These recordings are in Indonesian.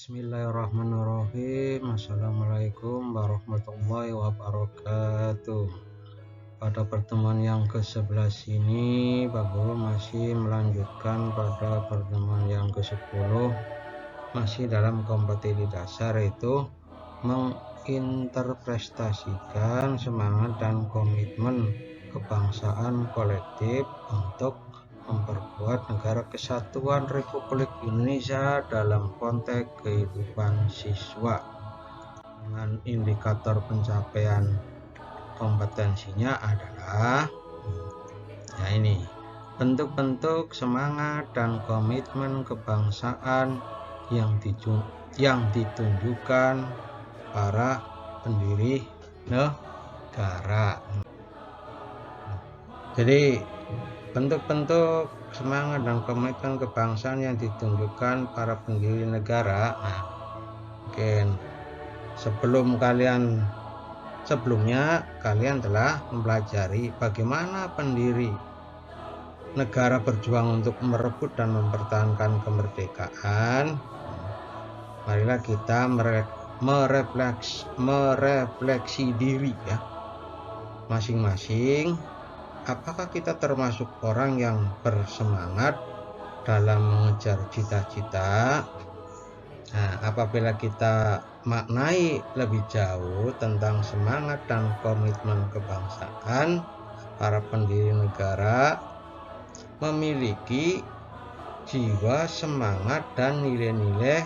Bismillahirrahmanirrahim. Assalamualaikum warahmatullahi wabarakatuh. Pada pertemuan yang ke-11 ini Pak Guru masih melanjutkan pada pertemuan yang ke-10, masih dalam kompetisi dasar, yaitu menginterpretasikan semangat dan komitmen kebangsaan kolektif untuk memperkuat negara kesatuan Republik Indonesia dalam konteks kehidupan siswa. Dengan indikator pencapaian kompetensinya adalah ini bentuk-bentuk semangat dan komitmen kebangsaan yang ditunjukkan para pendiri negara. Jadi bentuk-bentuk semangat dan komitmen kebangsaan yang ditunjukkan para pendiri negara. Mungkin sebelumnya kalian telah mempelajari bagaimana pendiri negara berjuang untuk merebut dan mempertahankan kemerdekaan. Marilah kita merefleksi diri ya, masing-masing. Apakah kita termasuk orang yang bersemangat dalam mengejar cita-cita? Apabila kita maknai lebih jauh tentang semangat dan komitmen kebangsaan, para pendiri negara memiliki jiwa semangat dan nilai-nilai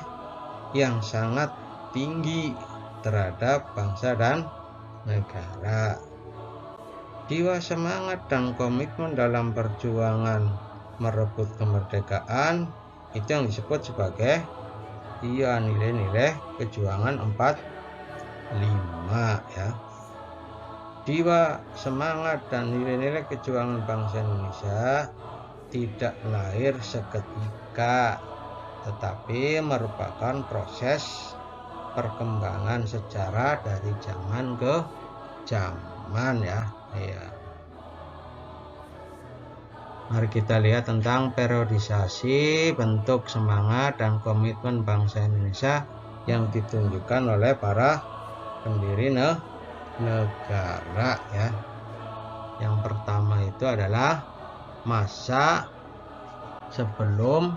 yang sangat tinggi terhadap bangsa dan negara. Jiwa semangat dan komitmen dalam perjuangan merebut kemerdekaan itu yang disebut sebagai nilai-nilai kejuangan 45 ya. Jiwa semangat dan nilai-nilai kejuangan bangsa Indonesia tidak lahir seketika, tetapi merupakan proses perkembangan sejarah dari zaman ke zaman ya. Mari kita lihat tentang periodisasi bentuk semangat dan komitmen bangsa Indonesia yang ditunjukkan oleh para pendiri negara ya. Yang pertama itu adalah masa sebelum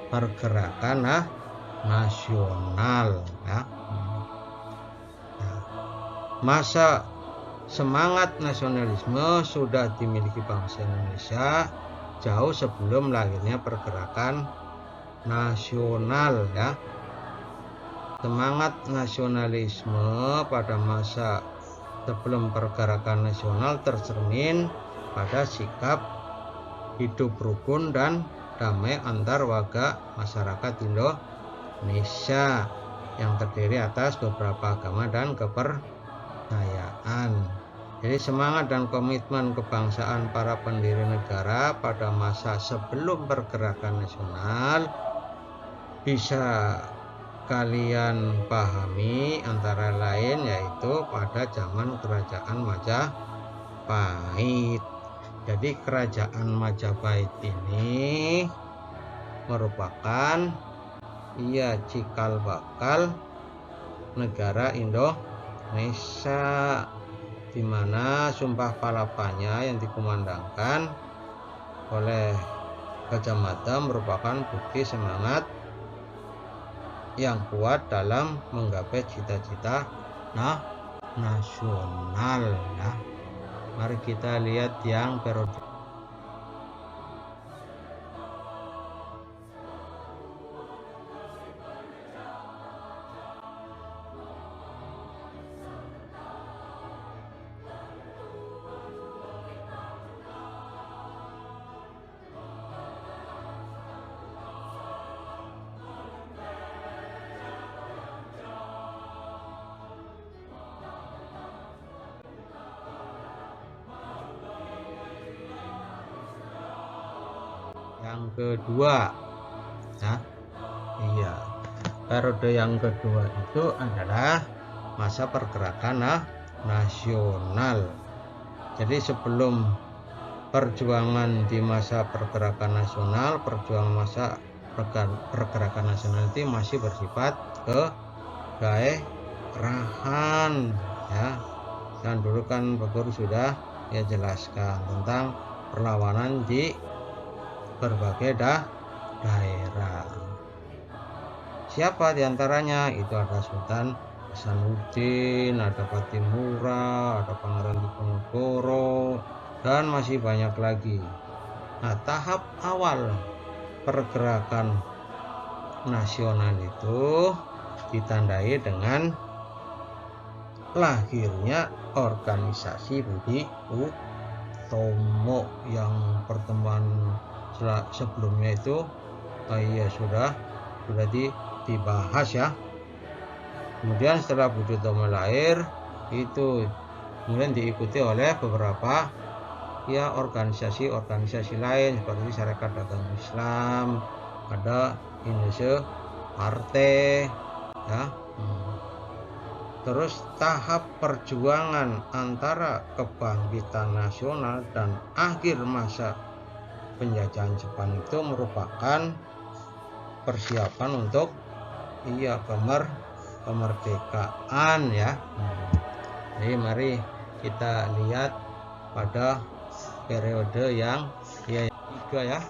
pergerakan nasional ya. Masa semangat nasionalisme sudah dimiliki bangsa Indonesia jauh sebelum lahirnya pergerakan nasional ya. Semangat nasionalisme pada masa sebelum pergerakan nasional tercermin pada sikap hidup rukun dan damai antar warga masyarakat Indonesia yang terdiri atas beberapa agama dan kepercayaan. Jadi semangat dan komitmen kebangsaan para pendiri negara pada masa sebelum pergerakan nasional bisa kalian pahami antara lain yaitu pada zaman kerajaan Majapahit. Jadi kerajaan Majapahit ini merupakan cikal bakal negara Indonesia, di mana Sumpah Palapanya yang dikumandangkan oleh Gajah Mada merupakan bukti semangat yang kuat dalam menggapai cita-cita nasional ya. Mari kita lihat yang periode. Yang kedua periode yang kedua itu adalah masa pergerakan nasional. Jadi sebelum perjuangan di masa pergerakan nasional, perjuangan masa pergerakan nasional itu masih bersifat kedaerahan ya. Dan dulu kan Pak Guru sudah ya jelaskan tentang perlawanan di berbagai daerah. Siapa diantaranya? Itu ada Sultan Hasanuddin, ada Patimura, ada Pangeran Diponegoro, dan masih banyak lagi. Nah, tahap awal pergerakan nasional itu ditandai dengan lahirnya organisasi Budi Utomo. Yang pertemuan sebelumnya itu sudah dibahas ya. Kemudian setelah Budi Utomo lahir, itu kemudian diikuti oleh beberapa ya organisasi lain seperti Syarikat Dagang Islam, ada Indonesia Partai ya. Terus tahap perjuangan antara kebangkitan nasional dan akhir masa penjajahan Jepang itu merupakan persiapan untuk kemerdekaan ya. Jadi mari kita lihat pada periode yang ketiga ya.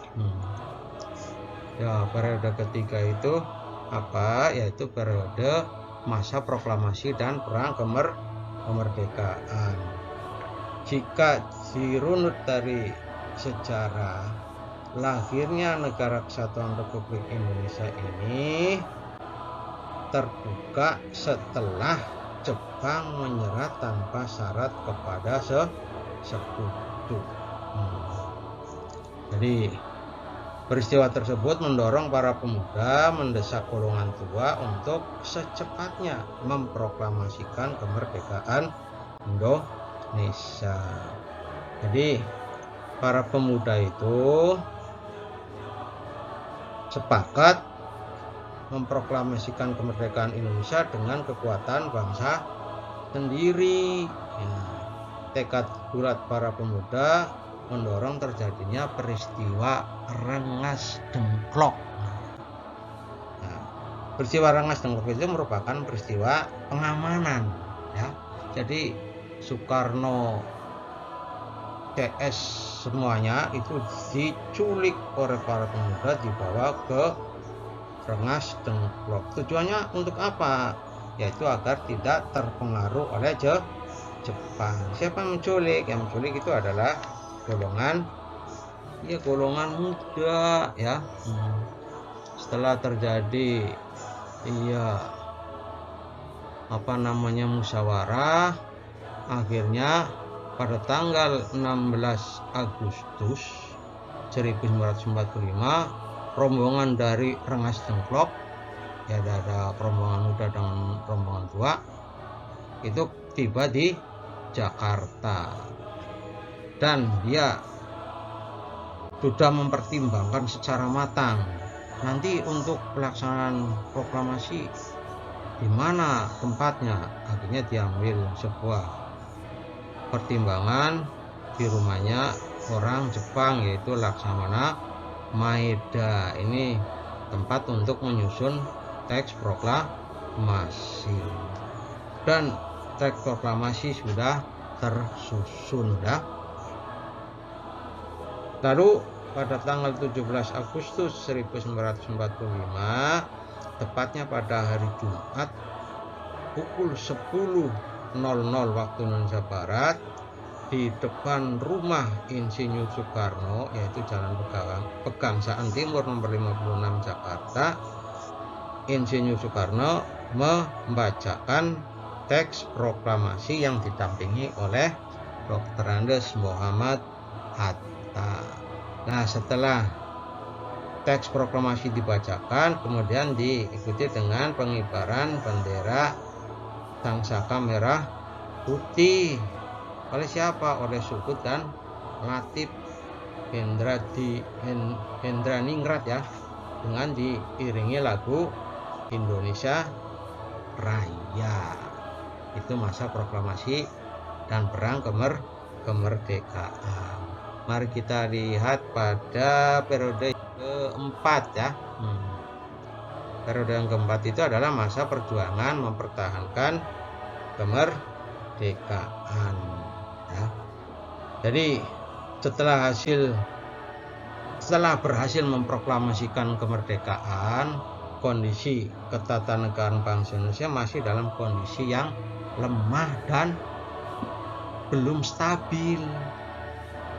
Ya, periode ketiga itu apa? Yaitu periode masa proklamasi dan perang kemerdekaan. Jika dirunut dari sejarah lahirnya Negara Kesatuan Republik Indonesia ini terbuka setelah Jepang menyerah tanpa syarat kepada sekutu. Jadi peristiwa tersebut mendorong para pemuda mendesak golongan tua untuk secepatnya memproklamasikan kemerdekaan Indonesia. Jadi para pemuda itu sepakat memproklamasikan kemerdekaan Indonesia dengan kekuatan bangsa sendiri. Ya, tekad bulat para pemuda mendorong terjadinya peristiwa Rengas Dengklok. Nah, peristiwa Rengas Dengklok itu merupakan peristiwa pengamanan ya. Jadi Soekarno, CS semuanya itu diculik oleh para pemuda, dibawa ke Rengas Dengklok. Tujuannya untuk apa? Yaitu agar tidak terpengaruh oleh Jepang. Siapa yang menculik? Yang menculik itu adalah golongan muda ya. Setelah terjadi musyawarah, akhirnya pada tanggal 16 Agustus 1945 rombongan dari Rengas Dengklok ya, ada rombongan muda dan rombongan tua itu tiba di Jakarta, dan dia sudah mempertimbangkan secara matang nanti untuk pelaksanaan proklamasi di mana tempatnya. Akhirnya diambil sebuah pertimbangan di rumahnya orang Jepang, yaitu Laksamana Maeda. Ini tempat untuk menyusun teks proklamasi, dan teks proklamasi sudah tersusun ya. Lalu pada tanggal 17 Agustus 1945, tepatnya pada hari Jumat pukul 10.00 waktu Indonesia Barat, di depan rumah Insinyur Soekarno, yaitu Jalan Pegangsaan Timur nomor 56 Jakarta, Insinyur Soekarno membacakan teks proklamasi yang didampingi oleh Dr. Andes Muhammad Hatta. Nah, setelah teks proklamasi dibacakan, kemudian diikuti dengan pengibaran bendera Sangsaka Merah Putih. Oleh siapa? Oleh Suhut dan Latif Hendraningrat ya, dengan diiringi lagu Indonesia Raya. Itu masa proklamasi dan perang kemerdekaan. Mari kita lihat pada periode keempat ya. Periode yang keempat itu adalah masa perjuangan mempertahankan kemerdekaan ya. Jadi setelah berhasil memproklamasikan kemerdekaan, kondisi ketatanegaraan bangsa Indonesia masih dalam kondisi yang lemah dan belum stabil.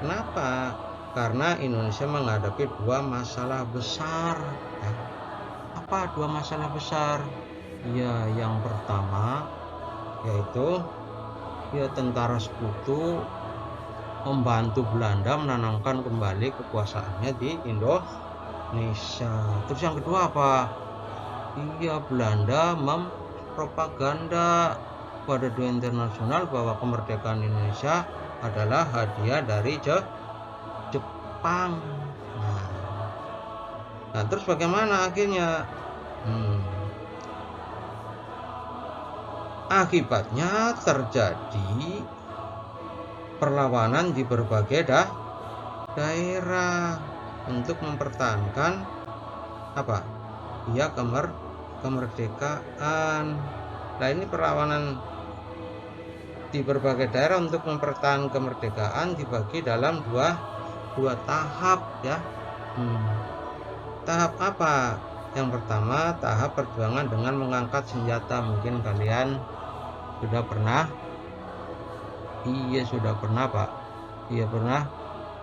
Kenapa? Karena Indonesia menghadapi dua masalah besar ya. Apa dua masalah besar? Ya, yang pertama yaitu tentara sekutu membantu Belanda menanamkan kembali kekuasaannya di Indonesia. Terus yang kedua apa? Belanda mempropaganda pada dunia internasional bahwa kemerdekaan Indonesia adalah hadiah dari Jepang. Nah, terus bagaimana akhirnya? Akibatnya terjadi perlawanan di berbagai daerah untuk mempertahankan kemerdekaan. Nah, ini perlawanan di berbagai daerah untuk mempertahankan kemerdekaan dibagi dalam dua tahap ya. Tahap apa? Yang pertama, tahap perjuangan dengan mengangkat senjata. Mungkin kalian sudah pernah pernah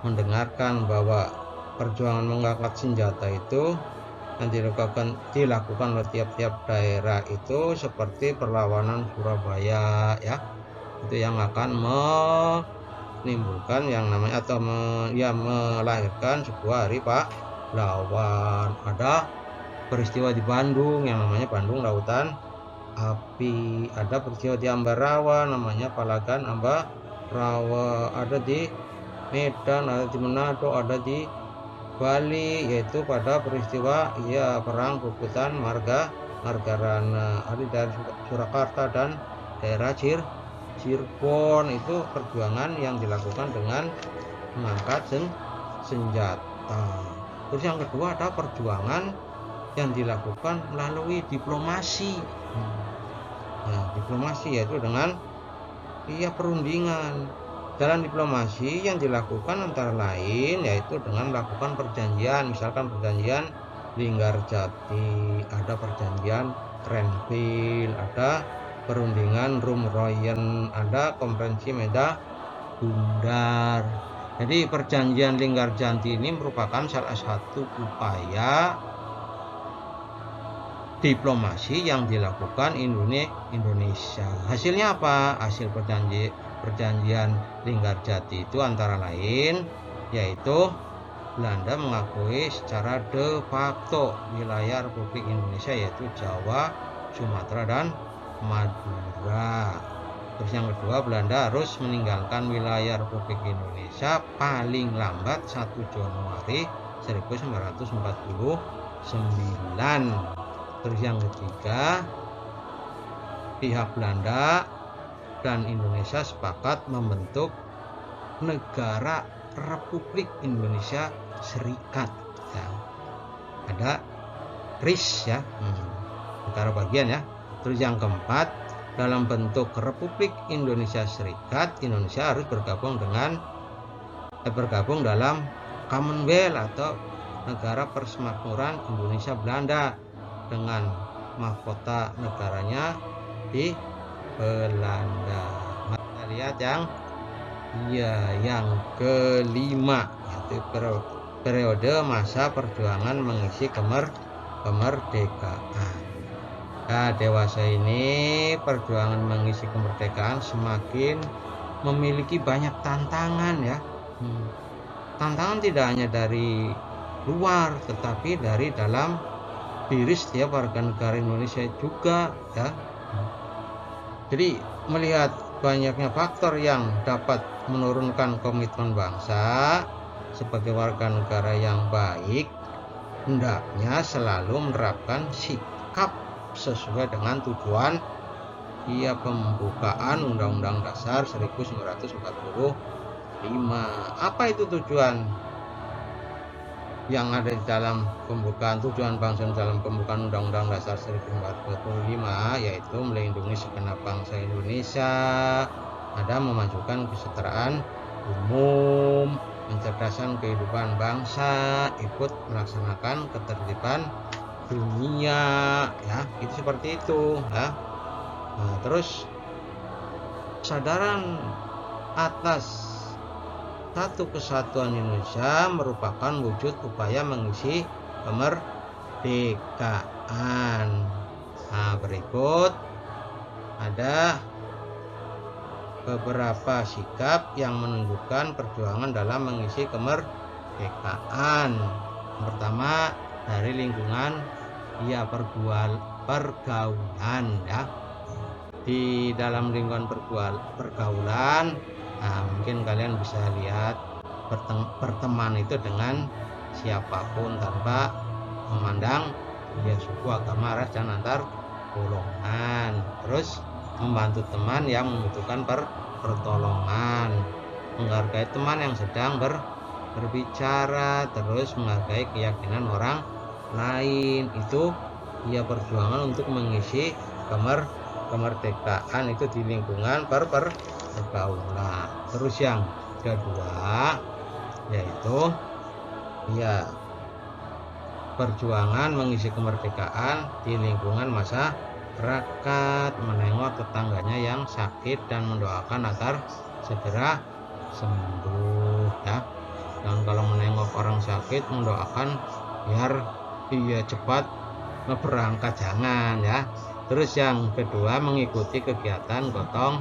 mendengarkan bahwa perjuangan mengangkat senjata itu yang dilakukan oleh tiap-tiap daerah itu seperti perlawanan Surabaya ya. Itu yang akan menimbulkan yang namanya atau melahirkan sebuah hari pahlawan. Ada peristiwa di Bandung yang namanya Bandung Lautan Api, ada peristiwa di Ambarawa namanya Palagan Ambarawa, ada di Medan, ada di Manado, ada di Bali yaitu pada peristiwa perang Puputan Margarana, ada di daerah Surakarta dan daerah Cirebon. Itu perjuangan yang dilakukan dengan mengangkat senjata. Terus yang kedua ada perjuangan yang dilakukan melalui diplomasi. Diplomasi yaitu dengan perundingan. Dalam diplomasi yang dilakukan antara lain yaitu dengan melakukan perjanjian, misalkan perjanjian Linggarjati, ada perjanjian Renville, ada perundingan Rumroyen, ada konferensi Medan Bundar. Jadi perjanjian Linggarjati ini merupakan salah satu upaya diplomasi yang dilakukan Indonesia. Hasilnya apa? Hasil perjanjian Linggarjati itu antara lain yaitu Belanda mengakui secara de facto wilayah Republik Indonesia yaitu Jawa, Sumatera dan Madura. Terus yang kedua, Belanda harus meninggalkan wilayah Republik Indonesia paling lambat 1 Januari 1949. Terus yang ketiga, pihak Belanda dan Indonesia sepakat membentuk negara Republik Indonesia Serikat ya. Ada RIS ya, negara bagian ya. Terus yang keempat, dalam bentuk Republik Indonesia Serikat, Indonesia harus bergabung dalam Commonwealth atau negara persemakmuran Indonesia Belanda dengan mahkota negaranya di Belanda. Kita lihat yang kelima yaitu periode masa perjuangan mengisi kemerdekaan. Nah, dewasa ini perjuangan mengisi kemerdekaan semakin memiliki banyak tantangan ya. Tantangan tidak hanya dari luar tetapi dari dalam diri setiap warga negara Indonesia juga ya. Jadi melihat banyaknya faktor yang dapat menurunkan komitmen bangsa sebagai warga negara yang baik, hendaknya selalu menerapkan sikap sesuai dengan tujuan pembukaan Undang-Undang Dasar 1945. Apa itu tujuan yang ada di dalam pembukaan tujuan bangsa dalam pembukaan Undang-Undang Dasar 1945, yaitu melindungi segenap bangsa Indonesia, ada memajukan kesetaraan umum, mencerdaskan kehidupan bangsa, ikut melaksanakan ketertiban dunia, ya itu seperti itu ya. Nah, terus kesadaran atas satu kesatuan Indonesia merupakan wujud upaya mengisi kemerdekaan. Nah, berikut ada beberapa sikap yang menunjukkan perjuangan dalam mengisi kemerdekaan. Yang pertama, dari lingkungan pergaulan ya. Di dalam lingkungan pergaulan, nah, mungkin kalian bisa lihat berteman itu dengan siapapun tanpa memandang dia suku, agama, ras, dan antar golongan. Terus membantu teman yang membutuhkan pertolongan, menghargai teman yang sedang berbicara, terus menghargai keyakinan orang lain. Itu perjuangan untuk mengisi kemerdekaan itu di lingkungan pergaulan. Terus yang kedua yaitu perjuangan mengisi kemerdekaan di lingkungan masyarakat, menengok tetangganya yang sakit dan mendoakan agar segera sembuh ya. Dan kalau menengok orang sakit, mendoakan biar dia cepat berangkat, jangan ya. Terus yang kedua, mengikuti kegiatan gotong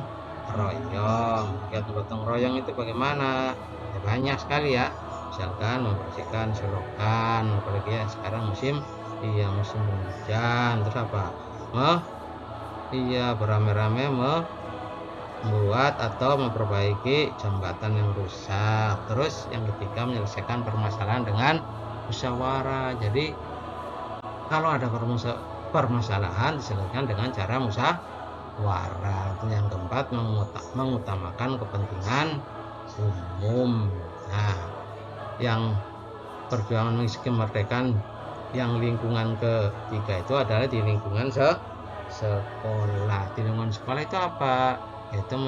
royong. Kegiatan gotong royong itu bagaimana? Ya, banyak sekali ya. Misalkan membersihkan selokan, apalagi ya sekarang musim hujan. Terus apa? Beramai-ramai membuat atau memperbaiki jembatan yang rusak. Terus yang ketiga, menyelesaikan permasalahan dengan musyawarah. Jadi kalau ada permasalahan diselesaikan dengan cara musyawarah. Yang keempat, mengutamakan kepentingan umum. Nah, yang perjuangan mengisi kemerdekaan yang lingkungan ketiga itu adalah di lingkungan sekolah. Di lingkungan sekolah itu apa? Yaitu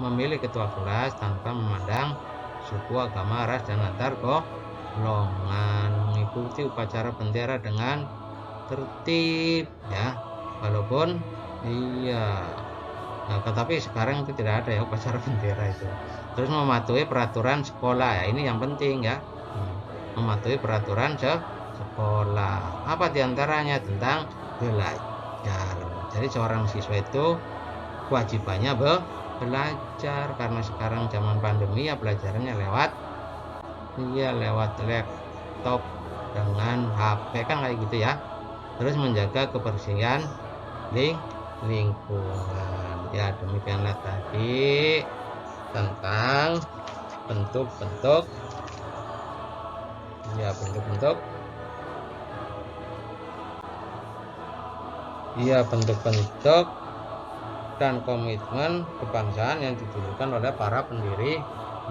memilih ketua kelas tanpa memandang suku, agama, ras, dan antar golongan, mengikuti upacara bendera dengan tertib ya, walaupun tetapi sekarang itu tidak ada ya upacara bendera itu. Terus mematuhi peraturan sekolah ya, ini yang penting ya. Mematuhi peraturan sekolah. Apa diantaranya? Tentang belajar. Jadi seorang siswa itu kewajibannya belajar, karena sekarang zaman pandemi ya belajarnya lewat laptop dengan HP kan kayak gitu ya. Terus menjaga kebersihan lingkungan. Ya, demikianlah tadi tentang bentuk-bentuk dan komitmen kebangsaan yang ditujukan oleh para pendiri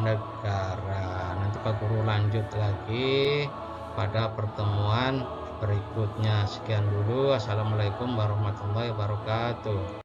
negara. Nanti Pak Guru lanjut lagi pada pertemuan berikutnya. Sekian dulu. Assalamualaikum warahmatullahi wabarakatuh.